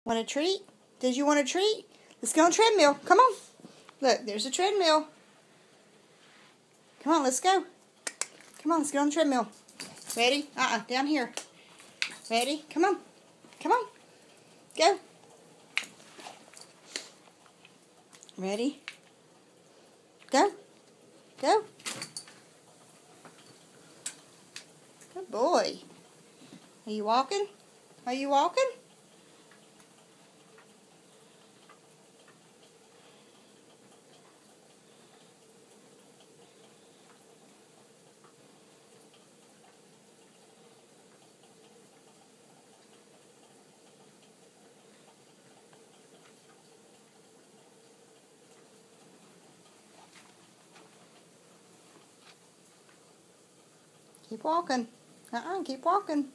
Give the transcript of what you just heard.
Want a treat? Did you want a treat? Let's go on the treadmill. Come on. Look, there's a treadmill. Come on, let's go. Come on, let's get on the treadmill. Ready? Down here. Ready? Come on. Come on. Go. Ready? Go. Go. Good boy. Are you walking? Are you walking? Keep walking. Keep walking.